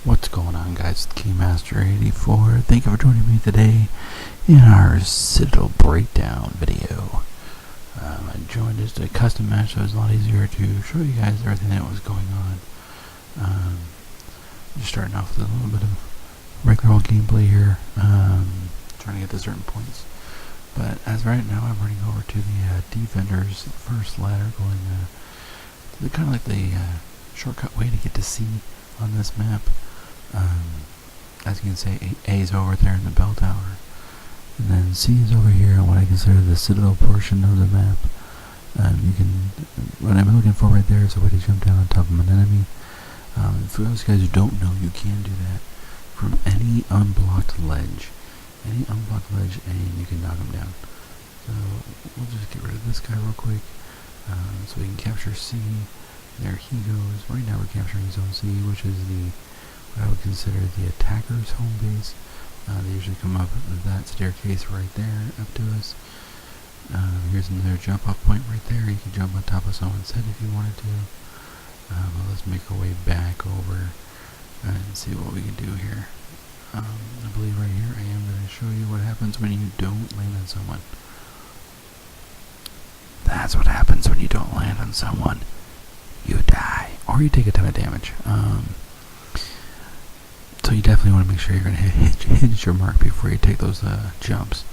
What's going on, guys? It's Keymaster84. Thank you for joining me today in our Citadel Breakdown video. I joined as a custom match, so it's a lot easier to show you guys everything that was going on. Just starting off with a little bit of regular old gameplay here, trying to get to certain points. But as right now, I'm running over to the defender's first ladder, going to kind of like the shortcut way to get to C on this map. As you can see, A is over there in the bell tower, and then C is over here on what I consider the Citadel portion of the map. What I'm looking for right there is a way to jump down on top of an enemy. For those guys who don't know, you can do that from any unblocked ledge. Any unblocked ledge, and you can knock them down. So we'll just get rid of this guy real quick, so we can capture C. There he goes. Right now we're capturing Zone C, which is what I would consider the attacker's home base. They usually come up with that staircase right there up to us. Here's another jump off point right there. You can jump on top of someone's head if you wanted to. But let's make our way back over and see what we can do here. I believe right here I am going to show you what happens when you don't land on someone. That's what happens when you don't land on someone. You die, or you take a ton of damage. So you definitely want to make sure you're going to hit your mark before you take those jumps.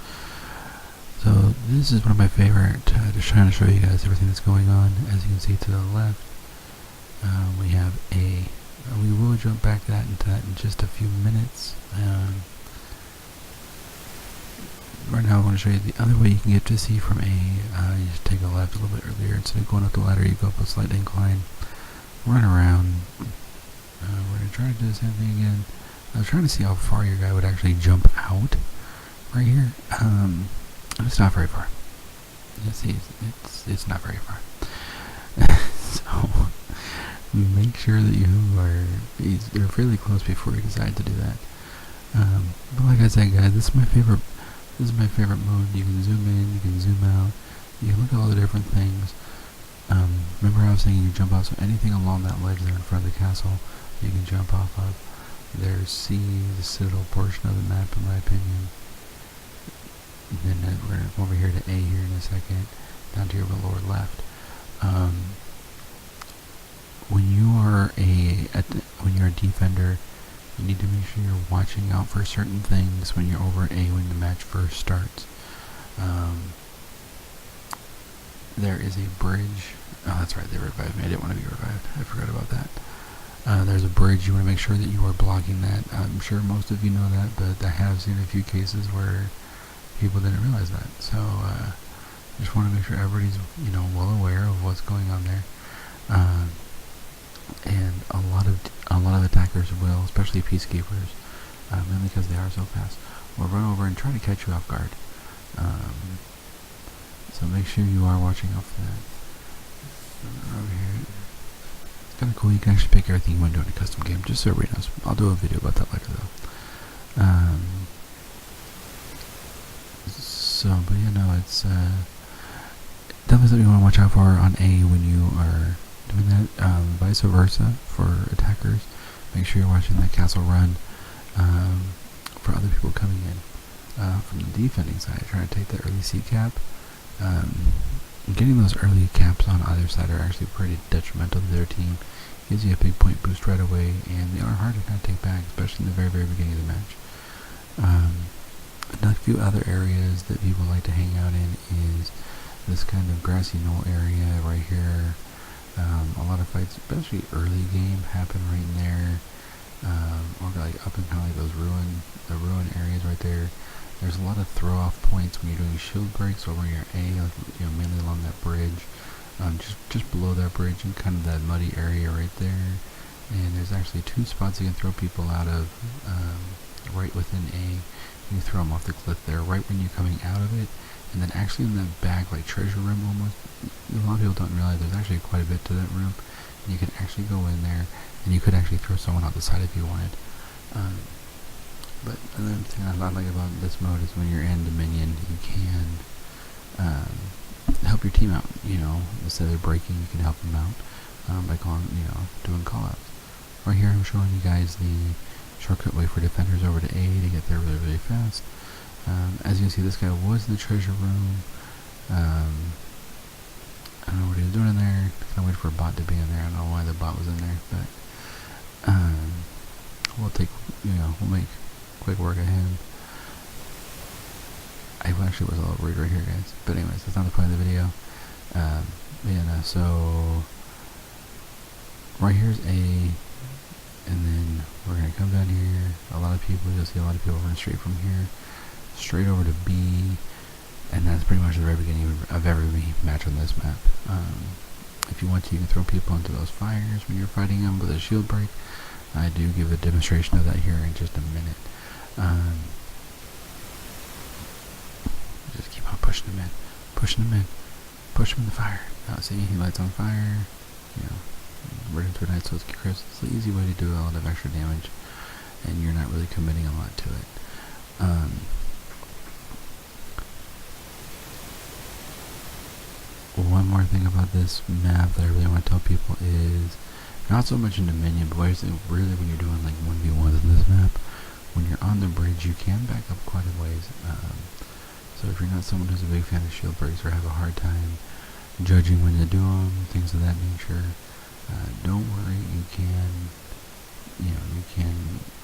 So this is one of my favorite, just trying to show you guys everything that's going on. As you can see to the left, we have A. We will jump back into that in just a few minutes. Right now I want to show you the other way you can get to C from A. You just take a left a little bit earlier. Instead of going up the ladder, you go up a slight incline, run around. We're going to try to do the same thing again. I was trying to see how far your guy would actually jump out right here. It's not very far. You see, it's not very far. So make sure that you're fairly close before you decide to do that. But like I said, guys, this is my favorite mode. You can zoom in, you can zoom out, you can look at all the different things. Remember I was saying you jump off, so anything along that ledge there in front of the castle, you can jump off of. There's C, the Citadel portion of the map, in my opinion. And then we're going to come over here to A here in a second, down to your lower left. When you're a defender, you need to make sure you're watching out for certain things when you're over A when the match first starts. There is a bridge. Oh, that's right, they revived me. I didn't want to be revived. I forgot about that. There's a bridge. You want to make sure that you are blocking that. I'm sure most of you know that, but I have seen a few cases where people didn't realize that. So just want to make sure everybody's well aware of what's going on there. And a lot of attackers will, especially peacekeepers, mainly because they are so fast, will run over and try to catch you off guard. So make sure you are watching out for that. Over here, it's kind of cool. You can actually pick everything you want to do in a custom game, just so everybody knows. I'll do a video about that later, though. But it's definitely something you want to watch out for on A when you are doing that. Vice versa for attackers. Make sure you're watching that castle run for other people coming in. From the defending side, trying to take the early C cap. Getting those early caps on either side are actually pretty detrimental to their team. Gives you a big point boost right away, and they are hard to kind of take back, especially in the very, very beginning of the match. A few other areas that people like to hang out in is this kind of grassy knoll area right here. A lot of fights, especially early game, happen right in there. Or like up in kind of like the ruin areas right there. There's a lot of throw off points when you're doing shield breaks over your A, mainly along that bridge. Just below that bridge and kind of that muddy area right there. And there's actually two spots you can throw people out of right within A. You can throw them off the cliff there, right when you're coming out of it. And then actually in the back, like treasure room almost, a lot of people don't realize there's actually quite a bit to that room. And you can actually go in there, and you could actually throw someone out the side if you wanted. But another thing I like about this mode is when you're in Dominion, you can help your team out. Instead of breaking, you can help them out by doing call-outs. right here I'm showing you guys the shortcut way for defenders over to A to get there really, really fast. As you can see, this guy was in the treasure room. I don't know what he was doing in there. I waited for a bot to be in there. I don't know why the bot was in there, but we'll make quick work of him. I actually was a little rude right here, guys. But anyways, that's not the point of the video. So right here's A, and then we're gonna come down here. You'll see a lot of people run straight from here, straight over to B, and that's pretty much the very beginning of every match on this map. If you want to, you can throw people into those fires when you're fighting them with a shield break. I do give a demonstration of that here in just a minute. Just keep on pushing them in, push them in the fire. See, he lights on fire, right into a nice toasty crisp. It's the easy way to do a lot of extra damage, and you're not really committing a lot to it. One more thing about this map that I really want to tell people is not so much in Dominion, but really when you're doing like 1v1s in this map, when you're on the bridge, you can back up quite a ways. So if you're not someone who's a big fan of shield breaks or have a hard time judging when to do them, things of that nature, don't worry.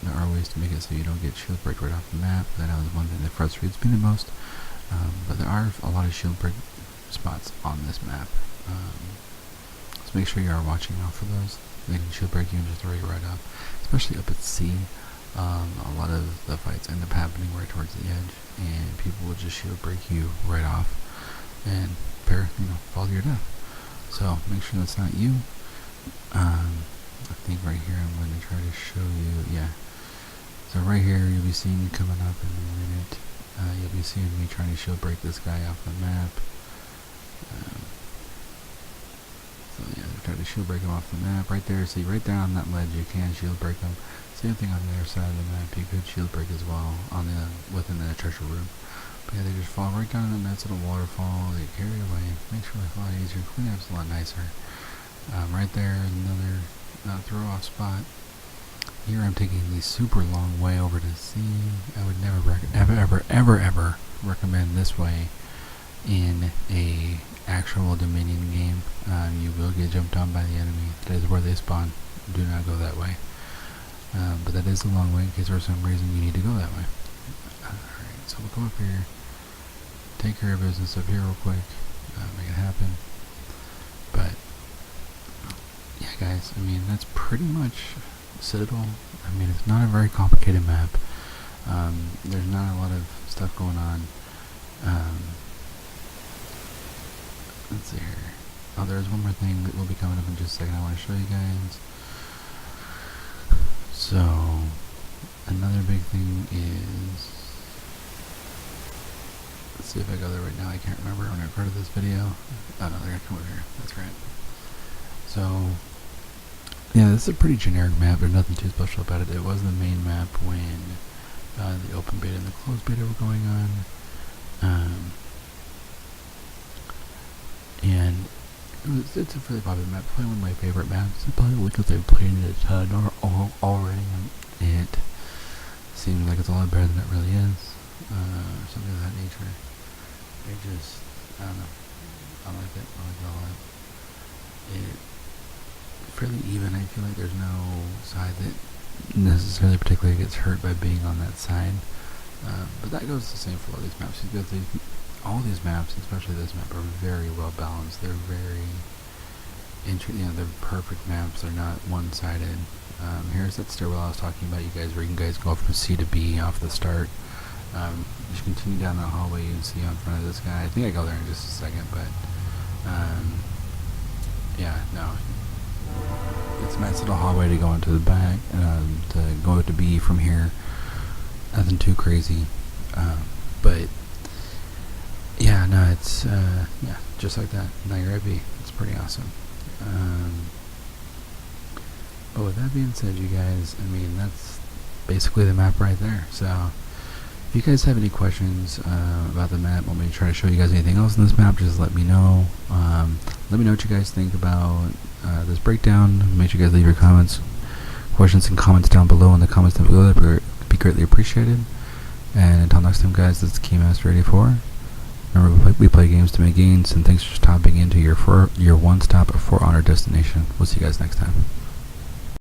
There are ways to make it so you don't get shield break right off the map. That is one thing that frustrates me the most. But there are a lot of shield break spots on this map. So make sure you are watching out for those. They can shield break you and just throw you right up, especially up at C. A lot of the fights end up happening right towards the edge, and people will just shield break you right off and fall to your death. So make sure that's not you. I think right here I'm going to try to show you. Yeah. So right here you'll be seeing me coming up in a minute. You'll be seeing me trying to shield break this guy off the map. Try to shield break him off the map right there. See, right there on that ledge, you can shield break him. Same thing on the other side of the map. You could shield break as well within the treasure room. But yeah, they just fall right down in the midst of the waterfall. They carry away. Makes it a lot easier. Cleanup's a lot nicer. Right there is another throw off spot. Here I'm taking the super long way over to C. I would never ever recommend this way in a actual Dominion game. You will get jumped on by the enemy. That is where they spawn. Do not go that way. But that is a long way in case for some reason you need to go that way. Alright, so we'll come up here, take care of business up here real quick, make it happen. But yeah, guys, that's pretty much Citadel. It's not a very complicated map. There's not a lot of stuff going on. Let's see here. Oh, there's one more thing that will be coming up in just a second I want to show you guys. So, another big thing is, let's see if I go there right now. I can't remember when I recorded this video. Oh no, they're gonna come over here. That's right. So, yeah, this is a pretty generic map. There's nothing too special about it. It was the main map when the open beta and the closed beta were going on. And it's a really popular map. Probably one of my favorite maps. Probably because I've played it a ton already. And it seems like it's a lot better than it really is. Something of that nature. I don't know. I like it. I like it a lot. It's fairly even. I feel like there's no side that necessarily particularly gets hurt by being on that side. But that goes the same for all these maps. All these maps, especially this map, are very well balanced. They're very they're perfect maps. They're not one-sided. Here's that stairwell I was talking about, you guys, where you guys go from C to B off the start. Just continue down that hallway, you can see on front of this guy. I think I go there in just a second, but yeah, no. It's a nice little hallway to go into the back, to go to B from here. Nothing too crazy, but yeah, no, it's yeah, just like that. Now you're at B. It's pretty awesome. But with that being said, you guys, that's basically the map right there. So if you guys have any questions about the map, want me to try to show you guys anything else in this map, just let me know. Let me know what you guys think about this breakdown. Make sure you guys leave your comments. questions and comments down below in the comments down below. That would be greatly appreciated. And until next time, guys, this is Keymaster84. Remember, we play games to make gains, and thanks for stopping into your one-stop For Honor destination. We'll see you guys next time.